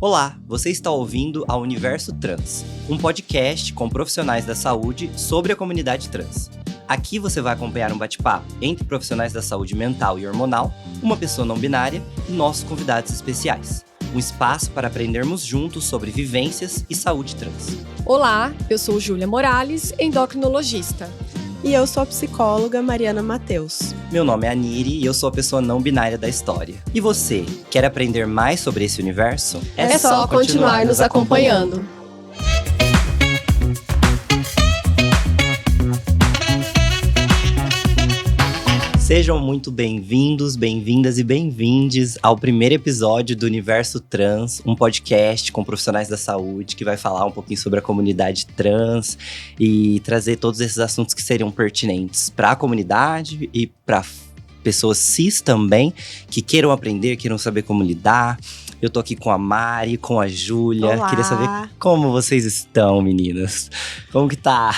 Olá, você está ouvindo a Universo Trans, um podcast com profissionais da saúde sobre a comunidade trans. Aqui você vai acompanhar um bate-papo entre profissionais da saúde mental e hormonal, uma pessoa não binária e nossos convidados especiais. Um espaço para aprendermos juntos sobre vivências e saúde trans. Olá, eu sou Júlia Morales, endocrinologista. E eu sou a psicóloga Mariana Matheus. Meu nome é Aniri e eu sou a pessoa não binária da história. E você, quer aprender mais sobre esse universo? É só continuar nos acompanhando. Sejam muito bem-vindos, bem-vindas e bem-vindes ao primeiro episódio do Universo Trans, um podcast com profissionais da saúde que vai falar um pouquinho sobre a comunidade trans e trazer todos esses assuntos que seriam pertinentes para a comunidade e para pessoas cis também, que queiram aprender, queiram saber como lidar. Eu tô aqui com a Mari, com a Júlia. Olá. Queria saber como vocês estão, meninas. Como que tá?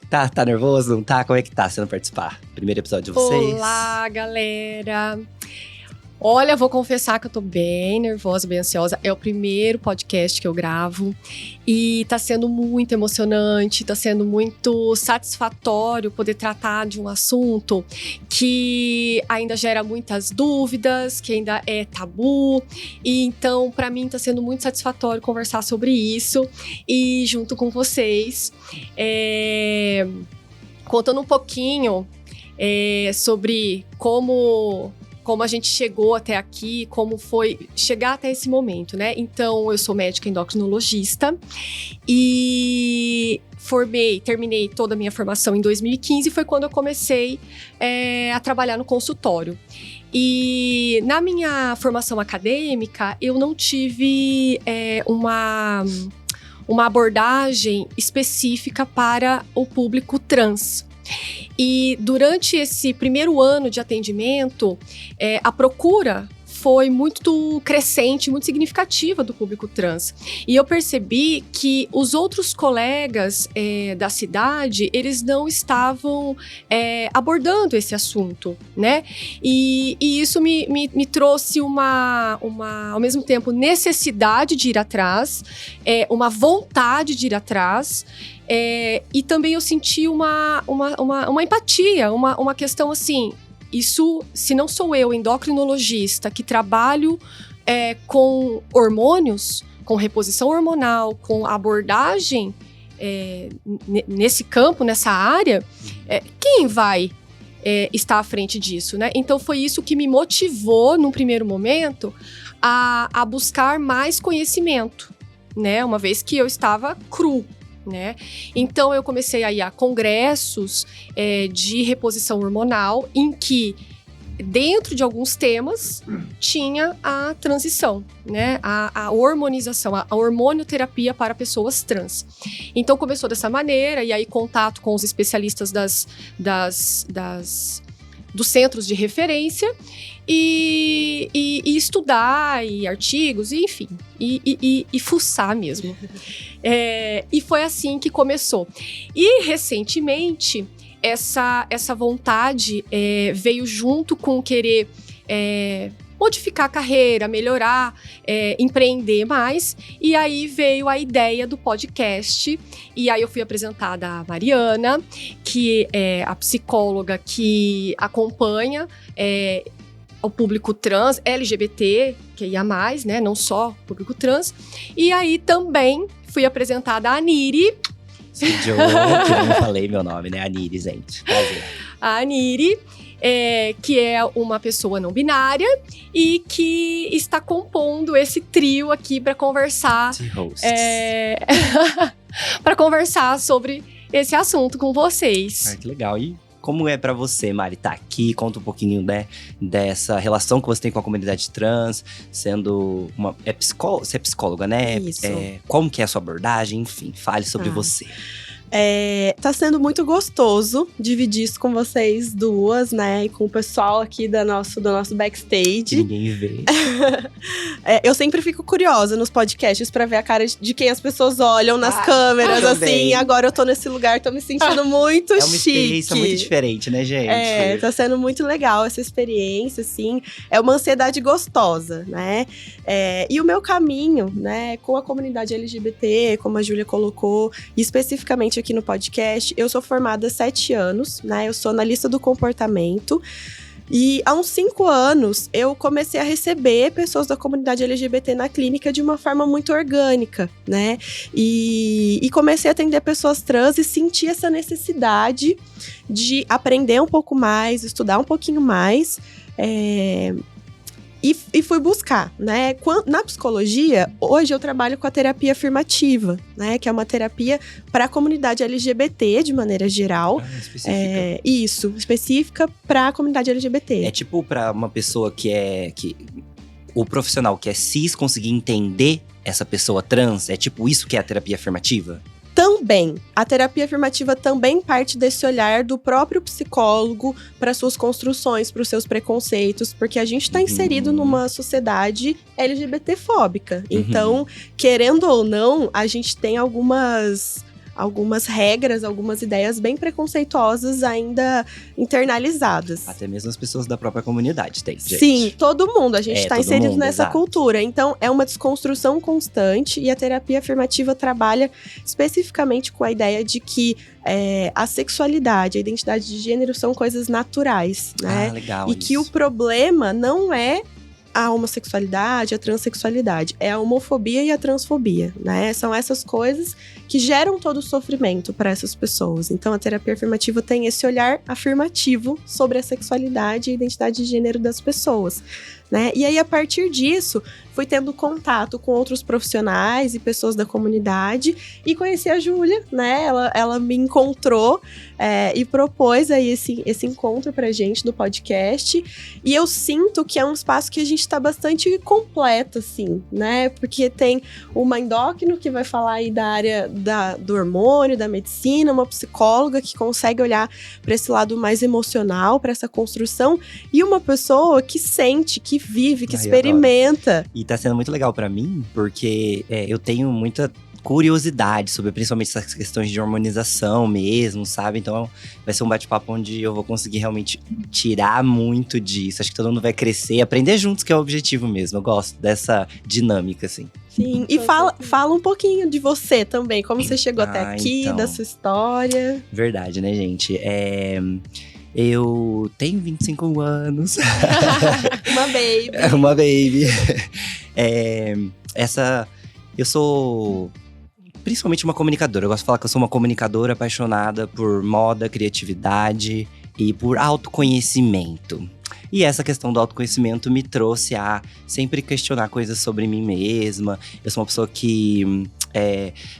Tá nervoso? Não tá? Como é que tá sendo participar? Primeiro episódio de vocês? Olá, galera! Olha, vou confessar que eu tô bem nervosa, bem ansiosa. É o primeiro podcast que eu gravo e tá sendo muito emocionante, tá sendo muito satisfatório poder tratar de um assunto que ainda gera muitas dúvidas, que ainda é tabu. E então, pra mim, tá sendo muito satisfatório conversar sobre isso e junto com vocês, contando um pouquinho sobre como a gente chegou até aqui, como foi chegar até esse momento, né? Então, eu sou médica endocrinologista e terminei toda a minha formação em 2015, foi quando eu comecei a trabalhar no consultório. E na minha formação acadêmica, eu não tive uma abordagem específica para o público trans. E durante esse primeiro ano de atendimento, a procura foi muito crescente, muito significativa do público trans. E eu percebi que os outros colegas da cidade, eles não estavam abordando esse assunto, né? E isso me trouxe ao mesmo tempo, necessidade de ir atrás, uma vontade de ir atrás. E também eu senti uma empatia, uma questão assim, isso, se não sou eu, endocrinologista, que trabalho com hormônios, com reposição hormonal, com abordagem nesse campo, nessa área, quem vai estar à frente disso, né? Então foi isso que me motivou, num primeiro momento, a buscar mais conhecimento, né? Uma vez que eu estava cru. Né? Então eu comecei a ir a congressos de reposição hormonal em que dentro de alguns temas tinha a transição, né? A hormonização, a hormonioterapia para pessoas trans. Então começou dessa maneira, e aí contato com os especialistas dos centros de referência e estudar, e artigos, e, enfim, e fuçar mesmo. E foi assim que começou. E, recentemente, essa vontade veio junto com querer modificar a carreira, melhorar, empreender mais. E aí veio a ideia do podcast. E aí eu fui apresentada a Mariana, que é a psicóloga que acompanha o público trans, LGBT, que ia mais, né? Não só o público trans. E aí também fui apresentada a Aniri. Que eu não falei meu nome, né? Aniri, gente. Prazer. A Aniri, que é uma pessoa não binária e que está compondo esse trio aqui para conversar. Para conversar sobre esse assunto com vocês. Que legal. E como é pra você, Mari, tá aqui? Conta um pouquinho, né, dessa relação que você tem com a comunidade trans, sendo você é psicóloga, né? Isso. Como que é a sua abordagem? Enfim, fale sobre você. Tá sendo muito gostoso dividir isso com vocês duas, né? E com o pessoal aqui do nosso backstage. Que ninguém vê. Eu sempre fico curiosa nos podcasts pra ver a cara de quem as pessoas olham nas câmeras, assim. Agora eu tô nesse lugar, tô me sentindo muito chique. É uma experiência muito diferente, né, gente? Tá sendo muito legal essa experiência, assim. É uma ansiedade gostosa, né? E o meu caminho, né, com a comunidade LGBT, como a Júlia colocou, especificamente aqui no podcast, eu sou formada há 7 anos, né? Eu sou analista do comportamento. E há uns 5 anos, eu comecei a receber pessoas da comunidade LGBT na clínica de uma forma muito orgânica, né? E comecei a atender pessoas trans e senti essa necessidade de aprender um pouco mais, estudar um pouquinho mais. E fui buscar, né? Na psicologia, hoje eu trabalho com a terapia afirmativa, né? Que é uma terapia para a comunidade LGBT, de maneira geral. Específica. Isso, específica para a comunidade LGBT. É tipo para uma pessoa o profissional que é cis conseguir entender essa pessoa trans, é tipo isso que é a terapia afirmativa? Também, a terapia afirmativa também parte desse olhar do próprio psicólogo para suas construções, para os seus preconceitos, porque a gente está inserido numa sociedade LGBT-fóbica. Então, querendo ou não, a gente tem algumas regras, algumas ideias bem preconceituosas ainda internalizadas. Até mesmo as pessoas da própria comunidade tem, gente. Sim, todo mundo. A gente está inserido nessa exato. cultura. Então, é uma desconstrução constante e a terapia afirmativa trabalha especificamente com a ideia de que a sexualidade, a identidade de gênero são coisas naturais, né? Legal. E que o problema não é a homossexualidade, a transexualidade. É a homofobia e a transfobia, né? São essas coisas que geram todo o sofrimento para essas pessoas. Então, a terapia afirmativa tem esse olhar afirmativo sobre a sexualidade e a identidade de gênero das pessoas, né? E aí, a partir disso, fui tendo contato com outros profissionais e pessoas da comunidade e conheci a Júlia, né? Ela me encontrou e propôs aí esse encontro pra gente no podcast. E eu sinto que é um espaço que a gente tá bastante completo, assim, né? Porque tem uma endócrino que vai falar aí da área do hormônio, da medicina, uma psicóloga que consegue olhar para esse lado mais emocional, para essa construção, e uma pessoa que sente, que vive, que experimenta. E tá sendo muito legal pra mim, porque eu tenho muita curiosidade sobre principalmente essas questões de hormonização mesmo, sabe? Então vai ser um bate-papo onde eu vou conseguir realmente tirar muito disso. Acho que todo mundo vai crescer, aprender juntos, que é o objetivo mesmo. Eu gosto dessa dinâmica, assim. Sim, e fala um pouquinho de você também, como você chegou até aqui, então, da sua história. Verdade, né, gente? Eu tenho 25 anos. Uma baby. Uma baby. Eu sou principalmente uma comunicadora. Eu gosto de falar que eu sou uma comunicadora apaixonada por moda, criatividade e por autoconhecimento. E essa questão do autoconhecimento me trouxe a sempre questionar coisas sobre mim mesma. Eu sou uma pessoa que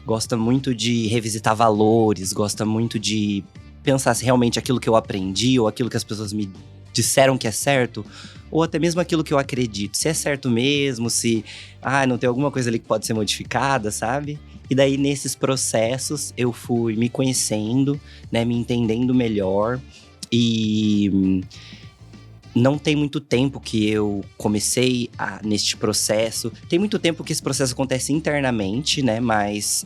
gosta muito de revisitar valores, gosta muito de pensar se realmente aquilo que eu aprendi ou aquilo que as pessoas me disseram que é certo, ou até mesmo aquilo que eu acredito, se é certo mesmo, se não tem alguma coisa ali que pode ser modificada, sabe? E daí, nesses processos, eu fui me conhecendo, né, me entendendo melhor. E não tem muito tempo que eu comecei neste processo. Tem muito tempo que esse processo acontece internamente, né? Mas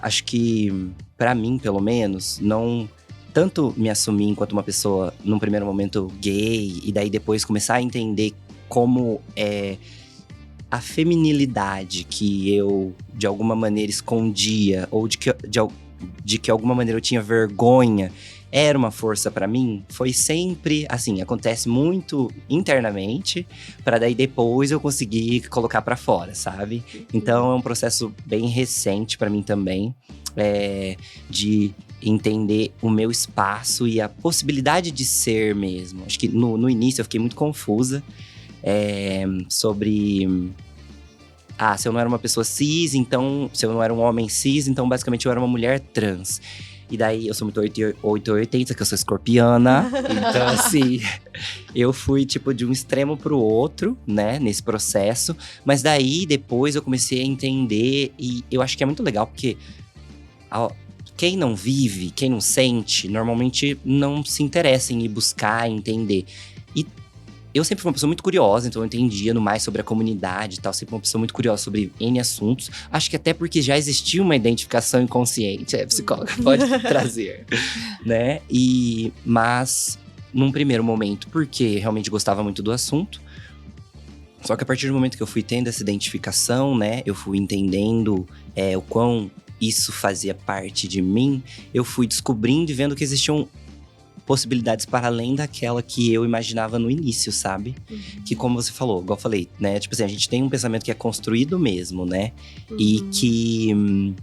acho que, pra mim, pelo menos, não tanto me assumir enquanto uma pessoa, num primeiro momento, gay. E daí depois começar a entender como a feminilidade que eu, de alguma maneira, escondia, ou de que alguma maneira eu tinha vergonha, era uma força pra mim, foi sempre, assim, acontece muito internamente, pra daí depois eu conseguir colocar pra fora, sabe? Então é um processo bem recente pra mim também, de entender o meu espaço e a possibilidade de ser mesmo. Acho que no início eu fiquei muito confusa, sobre… se eu não era uma pessoa cis, então… Se eu não era um homem cis, então basicamente eu era uma mulher trans. E daí, eu sou muito 880, que eu sou escorpiana. Então, assim, eu fui, tipo, de um extremo pro outro, né? Nesse processo. Mas daí, depois, eu comecei a entender. E eu acho que é muito legal, porque… quem não vive, quem não sente, normalmente não se interessa em ir buscar, entender. E eu sempre fui uma pessoa muito curiosa, então eu entendia no mais sobre a comunidade e tal. Sempre uma pessoa muito curiosa sobre N assuntos. Acho que até porque já existia uma identificação inconsciente. A psicóloga pode trazer, né? Mas, num primeiro momento, porque realmente gostava muito do assunto. Só que a partir do momento que eu fui tendo essa identificação, né? Eu fui entendendo o quão isso fazia parte de mim. Eu fui descobrindo e vendo que existiam possibilidades para além daquela que eu imaginava no início, sabe? Que como você falou, igual eu falei, né? Tipo assim, a gente tem um pensamento que é construído mesmo, né? E que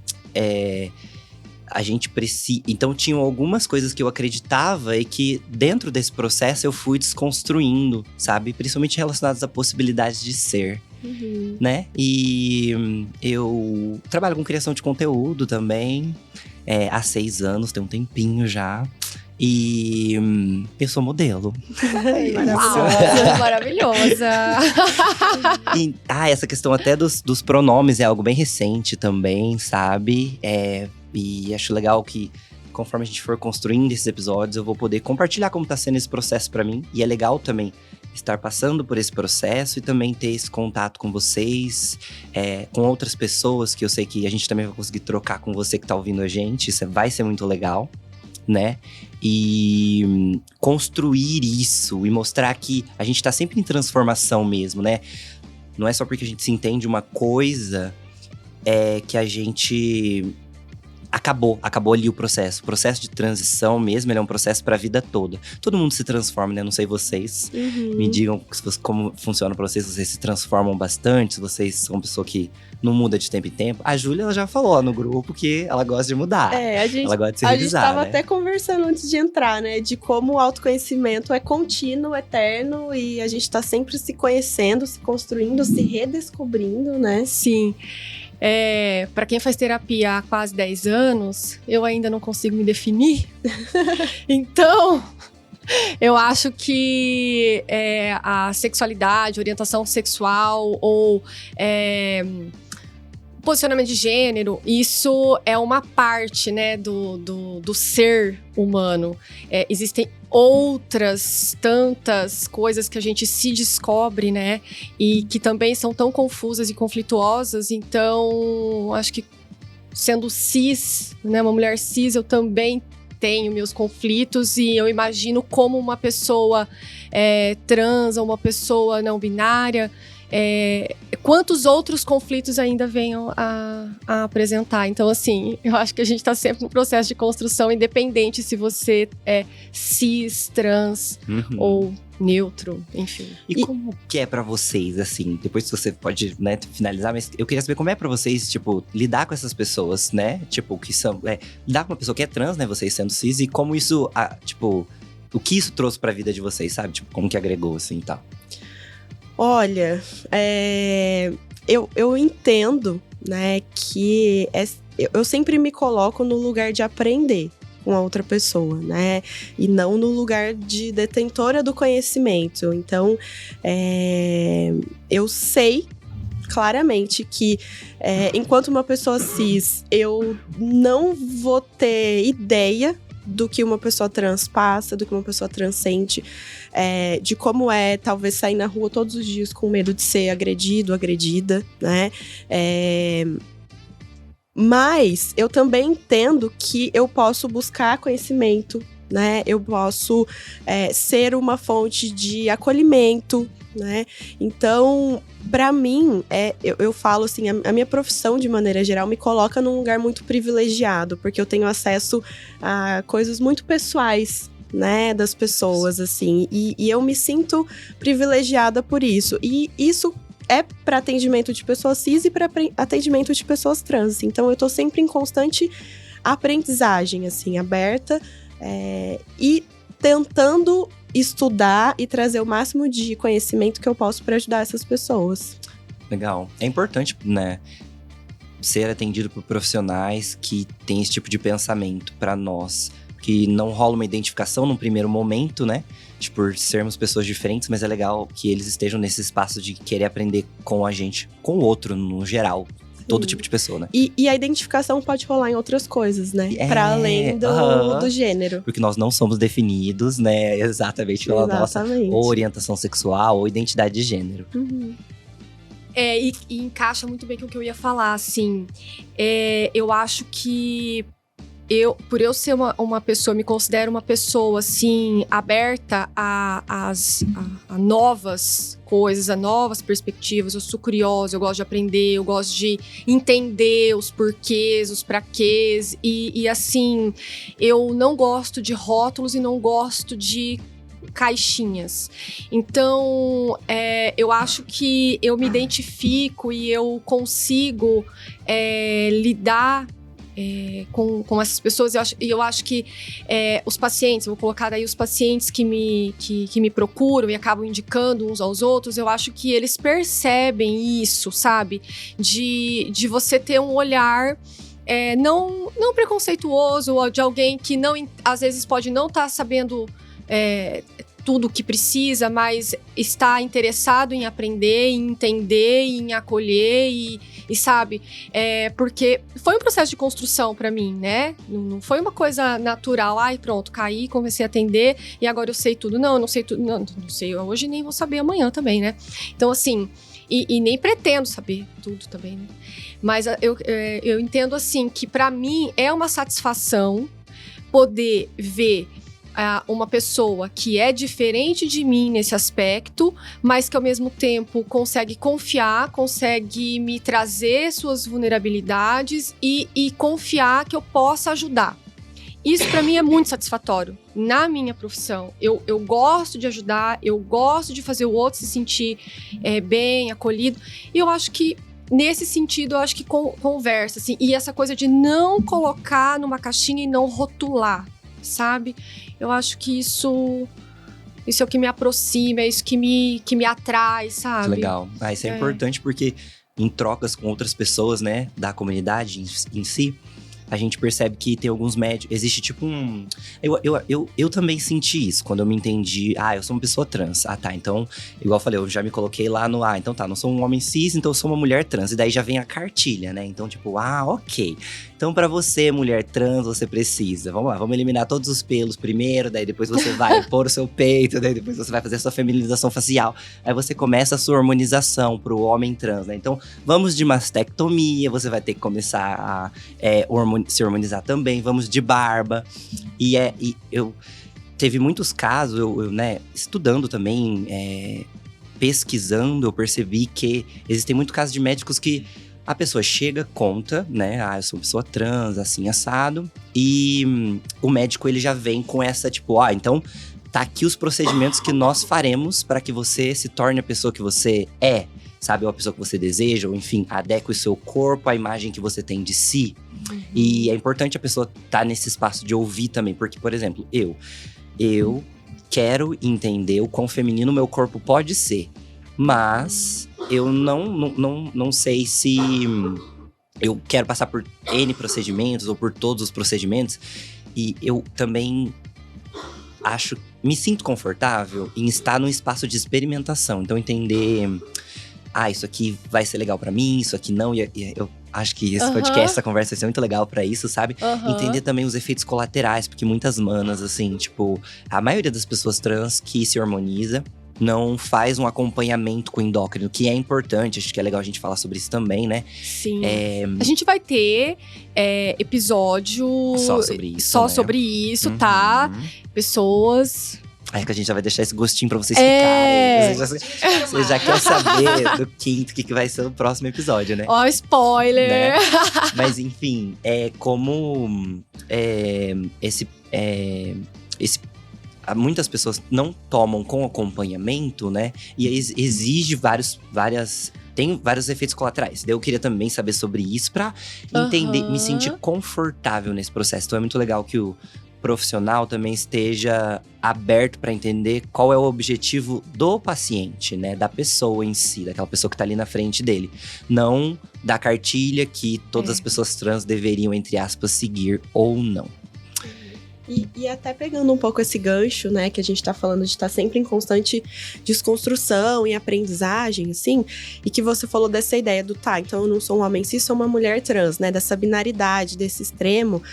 a gente precisa… Então, tinham algumas coisas que eu acreditava e que dentro desse processo eu fui desconstruindo, sabe? Principalmente relacionadas a possibilidades de ser, né? E eu trabalho com criação de conteúdo também há 6 anos, tem um tempinho já. E eu sou modelo. Maravilhosa! Essa questão até dos pronomes é algo bem recente também, sabe? E acho legal que, conforme a gente for construindo esses episódios, eu vou poder compartilhar como tá sendo esse processo pra mim. E é legal também estar passando por esse processo e também ter esse contato com vocês, com outras pessoas que eu sei que a gente também vai conseguir trocar com você que tá ouvindo a gente. Isso vai ser muito legal, né? E construir isso e mostrar que a gente tá sempre em transformação mesmo, né? Não é só porque a gente se entende uma coisa que a gente… Acabou ali o processo. O processo de transição mesmo, ele é um processo pra vida toda. Todo mundo se transforma, né? Não sei vocês. Me digam como funciona pra vocês. Se vocês se transformam bastante, se vocês são uma pessoa que não muda de tempo em tempo. A Júlia, ela já falou no grupo que ela gosta de mudar. Ela gosta de se revisar, a gente tava né? até conversando antes de entrar, né? De como o autoconhecimento é contínuo, eterno. E a gente tá sempre se conhecendo, se construindo, se redescobrindo, né? Sim. Para quem faz terapia há quase 10 anos, eu ainda não consigo me definir. Então, eu acho que a sexualidade, orientação sexual ou posicionamento de gênero, isso é uma parte, né, do ser humano. Existem outras tantas coisas que a gente se descobre, né, e que também são tão confusas e conflituosas. Então, acho que sendo cis, né, uma mulher cis, eu também tenho meus conflitos e eu imagino como uma pessoa trans ou uma pessoa não binária, quantos outros conflitos ainda venham a apresentar. Então, assim, eu acho que a gente tá sempre no processo de construção, independente se você é cis, trans ou neutro, enfim. E como que é pra vocês, assim, depois você pode, né, finalizar, mas eu queria saber como é pra vocês, tipo, lidar com essas pessoas, né, tipo, que são, lidar com uma pessoa que é trans, né, vocês sendo cis, e como isso, tipo, o que isso trouxe pra vida de vocês, sabe, tipo, como que agregou, assim, e tal. Olha, eu entendo, né, que eu sempre me coloco no lugar de aprender com a outra pessoa, né, e não no lugar de detentora do conhecimento. Então, eu sei claramente que enquanto uma pessoa cis, eu não vou ter ideia do que uma pessoa trans passa, do que uma pessoa trans sente, de como talvez sair na rua todos os dias com medo de ser agredido, agredida, né? Mas eu também entendo que eu posso buscar conhecimento, né? Eu posso ser uma fonte de acolhimento, né? Então, pra mim, eu falo assim, a minha profissão, de maneira geral, me coloca num lugar muito privilegiado, porque eu tenho acesso a coisas muito pessoais, né, das pessoas, assim, e eu me sinto privilegiada por isso. E isso é para atendimento de pessoas cis e para atendimento de pessoas trans. Então, eu tô sempre em constante aprendizagem, assim, aberta, e tentando estudar e trazer o máximo de conhecimento que eu posso para ajudar essas pessoas. Legal. É importante, né, ser atendido por profissionais que têm esse tipo de pensamento para nós, que não rola uma identificação num primeiro momento, né, por sermos pessoas diferentes, mas é legal que eles estejam nesse espaço de querer aprender com a gente, com o outro no geral. todo tipo de pessoa, né? E a identificação pode rolar em outras coisas, né? Pra além do gênero. Porque nós não somos definidos, né? Exatamente pela nossa ou orientação sexual ou identidade de gênero. E encaixa muito bem com o que eu ia falar, assim. Eu acho que por eu ser uma pessoa, me considero uma pessoa, assim, aberta a novas coisas, a novas perspectivas. Eu sou curiosa, eu gosto de aprender, eu gosto de entender os porquês, os praquês. E assim, eu não gosto de rótulos e não gosto de caixinhas. Então, eu acho que eu me identifico e eu consigo lidar com essas pessoas. Eu acho que os pacientes, vou colocar aí os pacientes que me procuram e acabam indicando uns aos outros, eu acho que eles percebem isso, sabe? De você ter um olhar não preconceituoso, ou de alguém que às vezes pode não estar sabendo tudo o que precisa, mas está interessado em aprender, em entender, em acolher e sabe, porque foi um processo de construção para mim, né? Não foi uma coisa natural, pronto, caí, comecei a atender e agora eu sei tudo. Não, eu não sei tudo, não sei hoje, nem vou saber amanhã também, né? Então assim, e nem pretendo saber tudo também, né? Mas eu entendo assim que para mim é uma satisfação poder ver uma pessoa que é diferente de mim nesse aspecto, mas que ao mesmo tempo consegue confiar, consegue me trazer suas vulnerabilidades e confiar que eu possa ajudar. Isso para mim é muito satisfatório na minha profissão. Eu gosto de ajudar, eu gosto de fazer o outro se sentir bem, acolhido. E eu acho que nesse sentido, eu acho que conversa, assim. E essa coisa de não colocar numa caixinha e não rotular, sabe? Eu acho que isso é o que me aproxima, é isso que me atrai, sabe? Legal. Isso é importante porque em trocas com outras pessoas, né, da comunidade em si, a gente percebe que tem alguns médicos… Existe tipo um… Eu também senti isso quando eu me entendi. Eu sou uma pessoa trans. Tá, então… Igual eu falei, eu já me coloquei lá no… então tá, não sou um homem cis, então eu sou uma mulher trans. E daí já vem a cartilha, né? Então tipo, ok. Então pra você, mulher trans, você precisa… Vamos lá, vamos eliminar todos os pelos primeiro. Daí depois você vai pôr o seu peito. Daí depois você vai fazer a sua feminização facial. Aí você começa a sua hormonização pro homem trans, né? Então vamos de mastectomia. Você vai ter que começar a se hormonizar também, vamos de barba. E eu teve muitos casos, eu né, estudando também, pesquisando, eu percebi que existem muitos casos de médicos que a pessoa chega, conta, né? Eu sou uma pessoa trans, assim, assado. E o médico, ele já vem com essa, tipo, então tá aqui os procedimentos que nós faremos para que você se torne a pessoa que você é. Sabe, ou a pessoa que você deseja, ou enfim, adeque o seu corpo à imagem que você tem de si. E é importante a pessoa estar nesse espaço de ouvir também. Porque, por exemplo, eu quero entender o quão feminino o meu corpo pode ser. Mas eu não sei se eu quero passar por N procedimentos ou por todos os procedimentos. E eu também me sinto confortável em estar num espaço de experimentação. Então, entender… isso aqui vai ser legal pra mim, isso aqui não. E eu acho que esse podcast, essa conversa vai ser muito legal pra isso, sabe? Entender também os efeitos colaterais, porque muitas manas, assim, tipo… A maioria das pessoas trans que se hormoniza não faz um acompanhamento com endócrino, que é importante. Acho que é legal a gente falar sobre isso também, né? Sim. A gente vai ter episódio… Só sobre isso, tá? Pessoas… que a gente já vai deixar esse gostinho pra vocês ficarem. Você já quer saber do quinto, o que vai ser o próximo episódio, né? Spoiler! Né? Mas enfim, muitas pessoas não tomam com acompanhamento, né? E exige tem vários efeitos colaterais. Daí eu queria também saber sobre isso pra entender, me sentir confortável nesse processo. Então é muito legal que o profissional também esteja aberto para entender qual é o objetivo do paciente, né? Da pessoa em si, daquela pessoa que tá ali na frente dele. Não da cartilha que todas as pessoas trans deveriam, entre aspas, seguir ou não. E até pegando um pouco esse gancho, né, que a gente tá falando de estar sempre em constante desconstrução e aprendizagem, assim, e que você falou dessa ideia do então eu não sou um homem cis, sou uma mulher trans, né, dessa binaridade, desse extremo.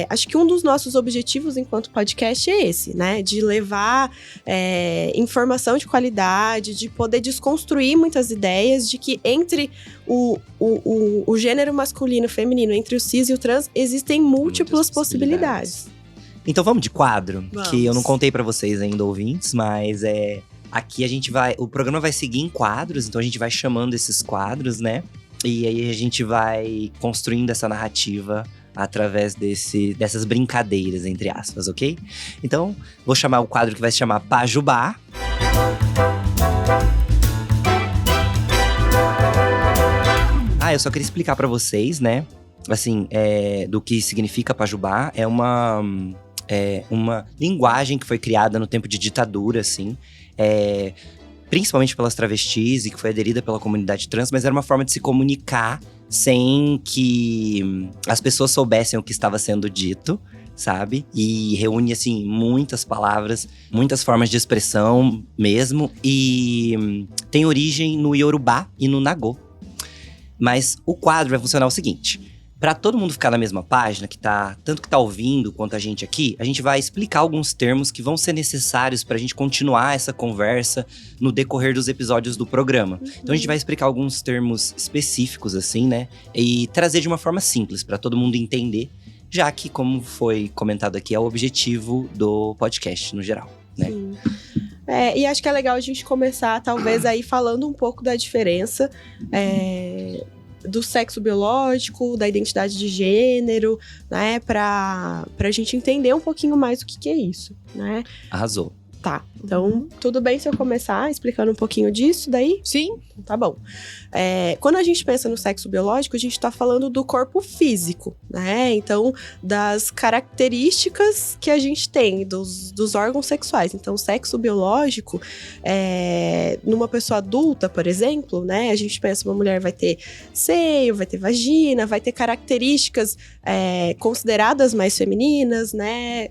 Acho que um dos nossos objetivos enquanto podcast é esse, né, de levar informação de qualidade, de poder desconstruir muitas ideias de que entre o gênero masculino e feminino, entre o cis e o trans, existem múltiplas possibilidades. Então vamos de quadro, Vamos. Que eu não contei pra vocês ainda, ouvintes, mas aqui o programa vai seguir em quadros, então a gente vai chamando esses quadros, né? E aí a gente vai construindo essa narrativa através dessas brincadeiras, entre aspas, ok? Então, vou chamar o quadro que vai se chamar Pajubá. Eu só queria explicar pra vocês, né? Assim, do que significa Pajubá. É uma linguagem que foi criada no tempo de ditadura, assim. Principalmente pelas travestis e que foi aderida pela comunidade trans. Mas era uma forma de se comunicar sem que as pessoas soubessem o que estava sendo dito, sabe? E reúne, assim, muitas palavras, muitas formas de expressão mesmo. E tem origem no Yorubá e no Nagô. Mas o quadro vai funcionar o seguinte: para todo mundo ficar na mesma página, tanto que tá ouvindo quanto a gente aqui, a gente vai explicar alguns termos que vão ser necessários pra gente continuar essa conversa no decorrer dos episódios do programa. Então a gente vai explicar alguns termos específicos, assim, né? E trazer de uma forma simples, pra todo mundo entender, já que, como foi comentado aqui, é o objetivo do podcast no geral, né? Sim. E acho que é legal a gente começar, talvez, aí falando um pouco da diferença do sexo biológico, da identidade de gênero, né? Pra gente entender um pouquinho mais o que é isso, né? Arrasou. Tá, então tudo bem se eu começar explicando um pouquinho disso daí? Sim. Tá bom. Quando a gente pensa no sexo biológico, a gente tá falando do corpo físico, né? Então, das características que a gente tem, dos órgãos sexuais. Então, o sexo biológico, numa pessoa adulta, por exemplo, né? A gente pensa, uma mulher vai ter seio, vai ter vagina, vai ter características consideradas mais femininas, né?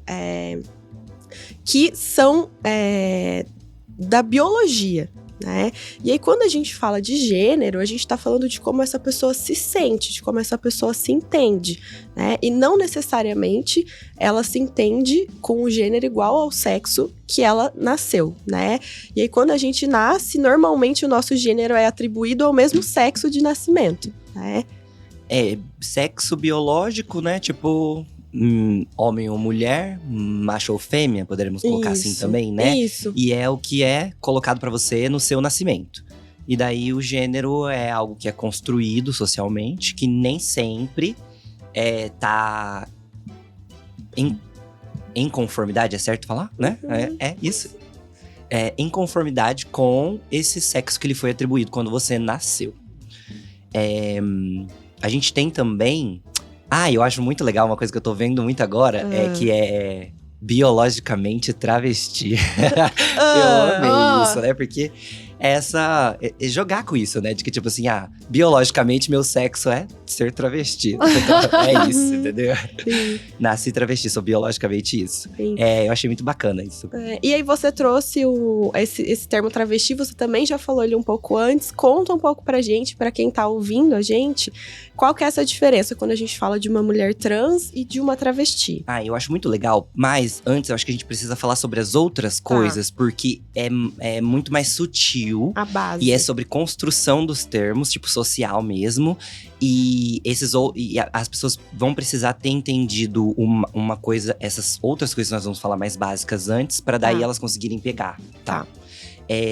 Que são da biologia, né? E aí, quando a gente fala de gênero, a gente tá falando de como essa pessoa se sente, de como essa pessoa se entende, né? E não necessariamente ela se entende com o gênero igual ao sexo que ela nasceu, né? E aí, quando a gente nasce, normalmente o nosso gênero é atribuído ao mesmo sexo de nascimento, né? Sexo biológico, né? Tipo, homem ou mulher, macho ou fêmea, poderíamos colocar assim também, né? Isso. E é o que é colocado pra você no seu nascimento. E daí o gênero é algo que é construído socialmente, que nem sempre tá em conformidade, é certo falar, né? É isso. Em conformidade com esse sexo que lhe foi atribuído quando você nasceu. A gente tem também… eu acho muito legal, uma coisa que eu tô vendo muito agora, que é biologicamente travesti. Eu amei isso, né? Porque jogar com isso, né? De que, tipo assim, biologicamente meu sexo é ser travesti. Então, é isso, entendeu? Sim. Nasci travesti, sou biologicamente isso. Sim. Eu achei muito bacana isso. E aí você trouxe esse termo travesti, você também já falou ele um pouco antes. Conta um pouco pra gente, pra quem tá ouvindo a gente, qual que é essa diferença quando a gente fala de uma mulher trans e de uma travesti? Eu acho muito legal, mas antes eu acho que a gente precisa falar sobre as outras coisas, porque é muito mais sutil. A base. E é sobre construção dos termos, tipo social mesmo. E as pessoas vão precisar ter entendido uma coisa, essas outras coisas que nós vamos falar mais básicas antes, pra daí elas conseguirem pegar, tá?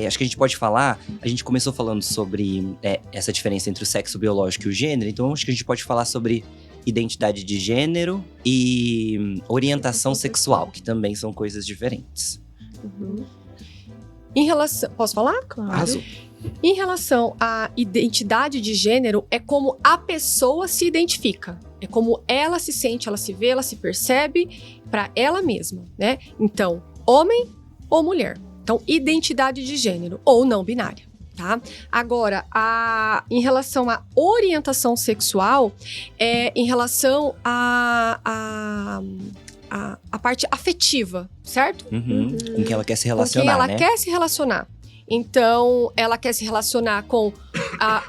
Acho que a gente pode falar, a gente começou falando sobre essa diferença entre o sexo biológico e o gênero, então acho que a gente pode falar sobre identidade de gênero e orientação sexual, que também são coisas diferentes. Uhum. Em relação… Posso falar? Claro. Arrasou. Em relação à identidade de gênero, é como a pessoa se identifica. É como ela se sente, ela se vê, ela se percebe pra ela mesma, né? Então, homem ou mulher. Então, identidade de gênero ou não binária, tá? Agora, em relação à orientação sexual, em relação a parte afetiva, certo? Com quem ela quer se Com quem relacionar, ela né? quer se relacionar. Então, ela quer se relacionar com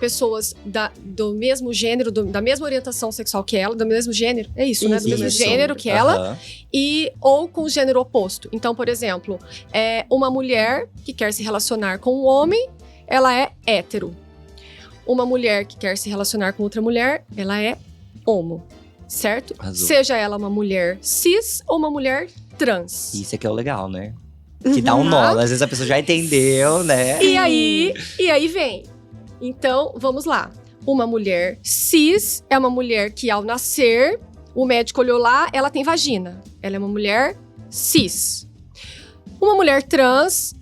pessoas do mesmo gênero, da mesma orientação sexual que ela, do mesmo gênero, é isso, né? Do mesmo gênero que ela, ou com o gênero oposto. Então, por exemplo, uma mulher que quer se relacionar com um homem, ela é hétero. Uma mulher que quer se relacionar com outra mulher, ela é homo, certo? Azul. Seja ela uma mulher cis ou uma mulher trans. Isso é que é o legal, né? Que dá um nó, às vezes a pessoa já entendeu, né? E aí vem. Então, vamos lá. Uma mulher cis é uma mulher que, ao nascer, o médico olhou lá, ela tem vagina. Ela é uma mulher cis. Uma mulher trans,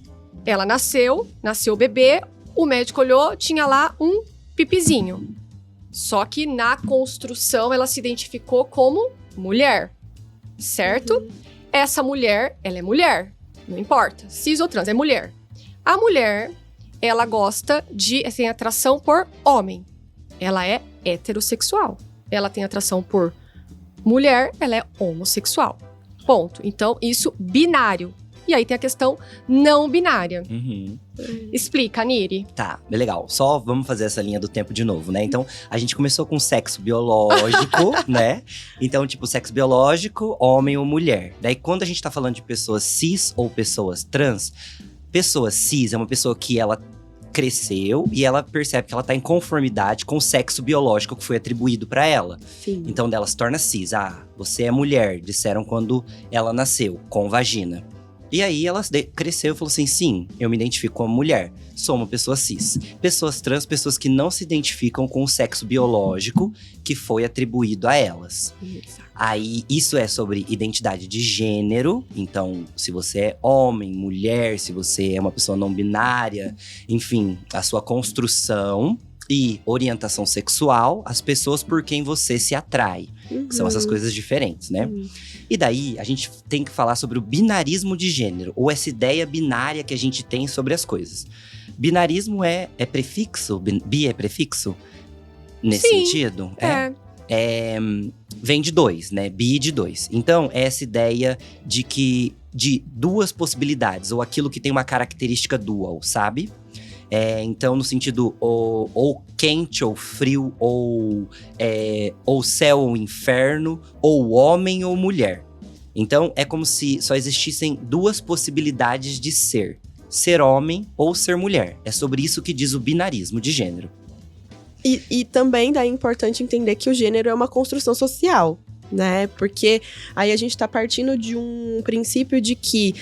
ela nasceu o bebê, o médico olhou, tinha lá um pipizinho. Só que na construção ela se identificou como mulher, certo? Essa mulher, ela é mulher. Não importa, cis ou trans, é mulher. A mulher, ela tem atração por homem. Ela é heterossexual. Ela tem atração por mulher, ela é homossexual. Ponto. Então, isso binário. E aí tem a questão não binária. Explica, Niri. Tá, legal. Só vamos fazer essa linha do tempo de novo, né? Então, a gente começou com sexo biológico, né? Então, tipo, sexo biológico, homem ou mulher. Daí, quando a gente tá falando de pessoas cis ou pessoas trans, pessoa cis é uma pessoa que ela cresceu e ela percebe que ela tá em conformidade com o sexo biológico que foi atribuído pra ela. Sim. Então, dela se torna cis. Ah, você é mulher, disseram quando ela nasceu, com vagina. E aí ela cresceu e falou assim, sim, eu me identifico como mulher, sou uma pessoa cis. Pessoas trans, pessoas que não se identificam com o sexo biológico que foi atribuído a elas. Exato. Aí, isso é sobre identidade de gênero. Então, se você é homem, mulher, se você é uma pessoa não binária, enfim, a sua construção e orientação sexual, as pessoas por quem você se atrai. Que são essas coisas diferentes, né? E daí, a gente tem que falar sobre o binarismo de gênero, ou essa ideia binária que a gente tem sobre as coisas. Binarismo é prefixo? Bi é prefixo? Nesse Sim, sentido? Vem de dois, né? Bi de dois. Então, é essa ideia de duas possibilidades, ou aquilo que tem uma característica dual, sabe? Então, no sentido, ou quente ou frio, ou céu ou inferno, ou homem ou mulher. Então, é como se só existissem duas possibilidades de ser. Ser homem ou ser mulher. É sobre isso que diz o binarismo de gênero. E também daí é importante entender que o gênero é uma construção social, né? Porque aí a gente tá partindo de um princípio de que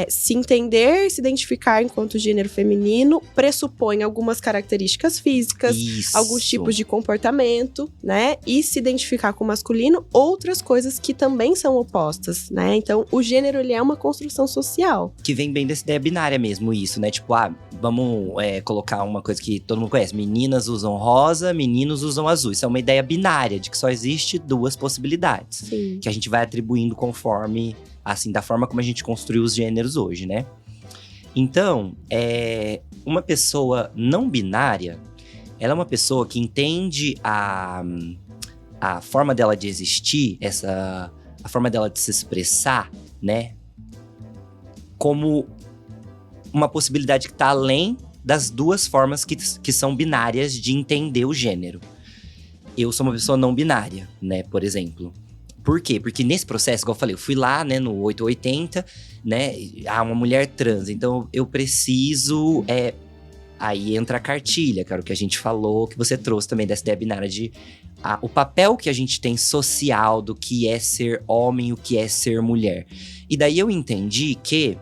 se entender, se identificar enquanto gênero feminino pressupõe algumas características físicas, Isso. alguns tipos de comportamento, né? E se identificar com o masculino, outras coisas que também são opostas, né? Então, o gênero, ele é uma construção social. Que vem bem dessa ideia binária mesmo, isso, né? Tipo, vamos colocar uma coisa que todo mundo conhece. Meninas usam rosa, meninos usam azul. Isso é uma ideia binária, de que só existe duas possibilidades. Sim. Que a gente vai atribuindo conforme, assim, da forma como a gente construiu os gêneros hoje, né? Então, uma pessoa não binária, ela é uma pessoa que entende a forma dela de existir, a forma dela de se expressar, né? Como uma possibilidade que tá além das duas formas que são binárias de entender o gênero. Eu sou uma pessoa não binária, né, por exemplo. Por quê? Porque nesse processo, igual eu falei, eu fui lá, né, no 880, né, uma mulher trans. Então, eu preciso… Aí entra a cartilha, cara, o que a gente falou, que você trouxe também dessa ideia binária de… o papel que a gente tem social do que é ser homem e o que é ser mulher. E daí eu entendi que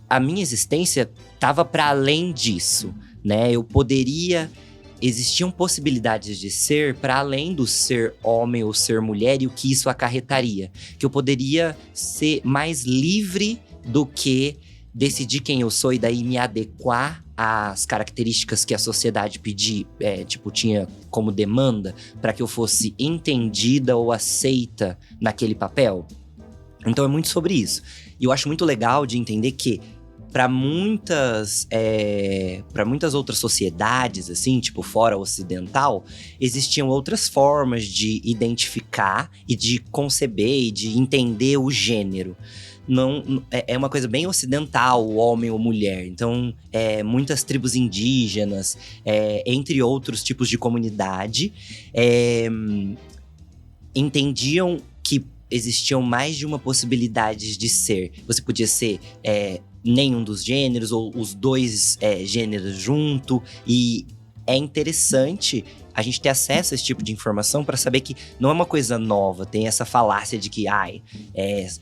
a minha existência estava para além disso, né? Eu poderia… Existiam possibilidades de ser para além do ser homem ou ser mulher e o que isso acarretaria. Que eu poderia ser mais livre do que decidir quem eu sou e daí me adequar às características que a sociedade tinha como demanda para que eu fosse entendida ou aceita naquele papel. Então é muito sobre isso. E eu acho muito legal de entender que para muitas outras sociedades, assim, tipo fora ocidental, existiam outras formas de identificar e de conceber e de entender o gênero. Não, é uma coisa bem ocidental, o homem ou mulher. Então, muitas tribos indígenas, entre outros tipos de comunidade, entendiam que existiam mais de uma possibilidade de ser. Você podia ser nenhum dos gêneros ou os dois gêneros junto. E é interessante a gente ter acesso a esse tipo de informação para saber que não é uma coisa nova. Tem essa falácia de que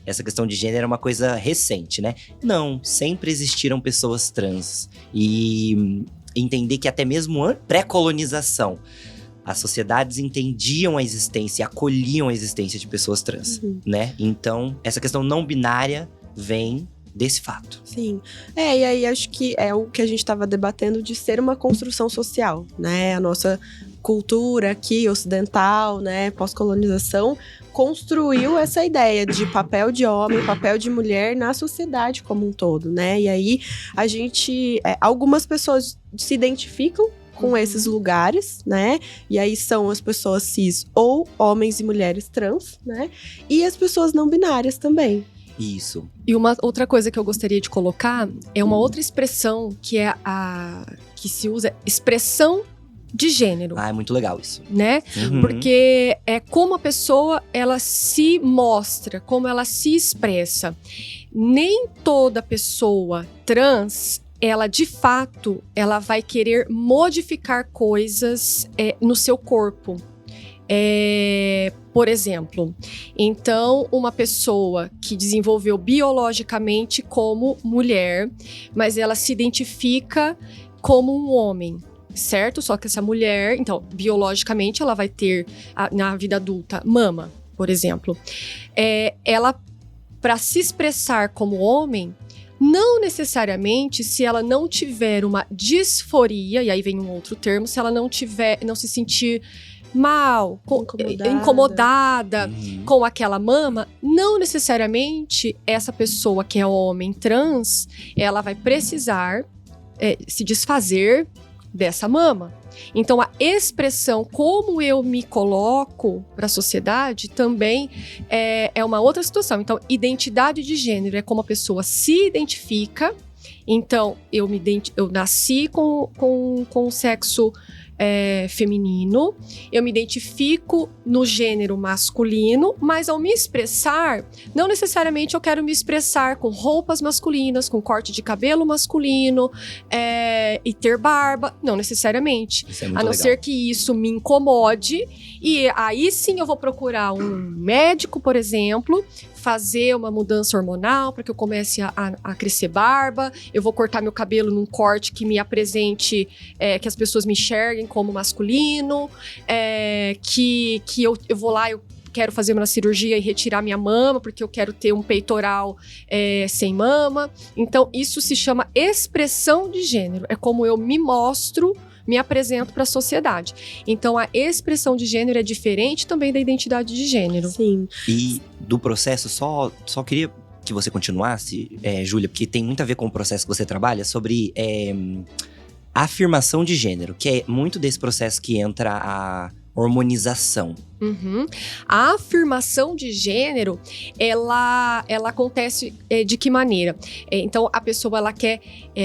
essa questão de gênero é uma coisa recente, né? Não, sempre existiram pessoas trans. E entender que até mesmo pré-colonização, as sociedades entendiam a existência e acolhiam a existência de pessoas trans, né? Então, essa questão não binária vem desse fato. Sim. E aí acho que é o que a gente estava debatendo de ser uma construção social, né? A nossa cultura aqui, ocidental, né? Pós-colonização, construiu essa ideia de papel de homem, papel de mulher na sociedade como um todo, né? E aí, a gente… algumas pessoas se identificam com esses lugares, né? E aí são as pessoas cis ou homens e mulheres trans, né? E as pessoas não binárias também. Isso. E uma outra coisa que eu gostaria de colocar é uma outra expressão que é que se usa, expressão de gênero. É muito legal isso. Né? Porque é como a pessoa, ela se mostra, como ela se expressa. Nem toda pessoa trans, ela de fato, ela vai querer modificar coisas no seu corpo. Por exemplo, então uma pessoa que desenvolveu biologicamente como mulher, mas ela se identifica como um homem, certo? Só que essa mulher, então, biologicamente ela vai ter, na vida adulta, mama, por exemplo. Ela, para se expressar como homem, não necessariamente, se ela não tiver uma disforia, e aí vem um outro termo, se ela não se sentir mal, incomodada com aquela mama, não necessariamente essa pessoa que é homem trans, ela vai precisar se desfazer dessa mama. Então, a expressão como eu me coloco para a sociedade também é uma outra situação. Então, identidade de gênero é como a pessoa se identifica. Então, eu nasci com o sexo feminino, eu me identifico no gênero masculino, mas ao me expressar, não necessariamente eu quero me expressar com roupas masculinas, com corte de cabelo masculino e ter barba, não necessariamente. Isso é muito a não legal. ser que isso me incomode, e aí sim eu vou procurar um médico, por exemplo, fazer uma mudança hormonal para que eu comece a crescer barba, eu vou cortar meu cabelo num corte que me apresente, que as pessoas me enxerguem como masculino, que eu vou lá, eu quero fazer uma cirurgia e retirar minha mama, porque eu quero ter um peitoral sem mama. Então, isso se chama expressão de gênero, é como eu me mostro, me apresento para a sociedade. Então, a expressão de gênero é diferente também da identidade de gênero. Sim. E do processo, só queria que você continuasse, Júlia, porque tem muito a ver com o processo que você trabalha, sobre a afirmação de gênero, que é muito desse processo que entra a hormonização. A afirmação de gênero, ela acontece de que maneira? Então, a pessoa, ela quer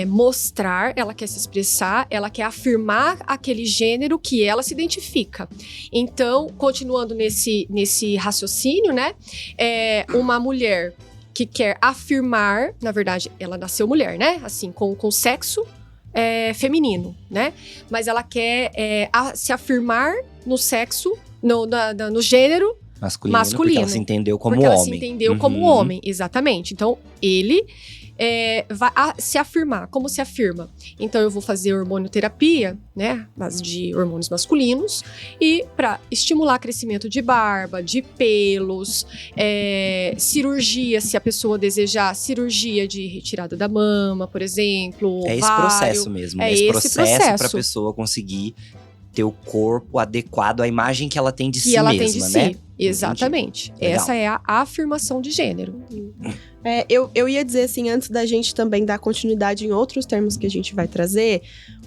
mostrar, ela quer se expressar, ela quer afirmar aquele gênero que ela se identifica. Então, continuando nesse raciocínio, né? Uma mulher que quer afirmar, na verdade, ela nasceu mulher, né? Assim, com sexo feminino, né? Mas ela quer se afirmar no sexo, no gênero masculino. Porque ela se entendeu como porque homem. Ela se entendeu como homem, exatamente. Então, ele vai se afirmar. Como se afirma? Então, eu vou fazer hormonioterapia, né? Mas de hormônios masculinos. E para estimular crescimento de barba, de pelos, cirurgia, se a pessoa desejar, cirurgia de retirada da mama, por exemplo. É esse processo mesmo. Esse processo para a pessoa conseguir ter o corpo adequado à imagem que ela tem de si mesma, né? Exatamente. Legal. Essa é a afirmação de gênero. Eu ia dizer assim, antes da gente também dar continuidade em outros termos que a gente vai trazer,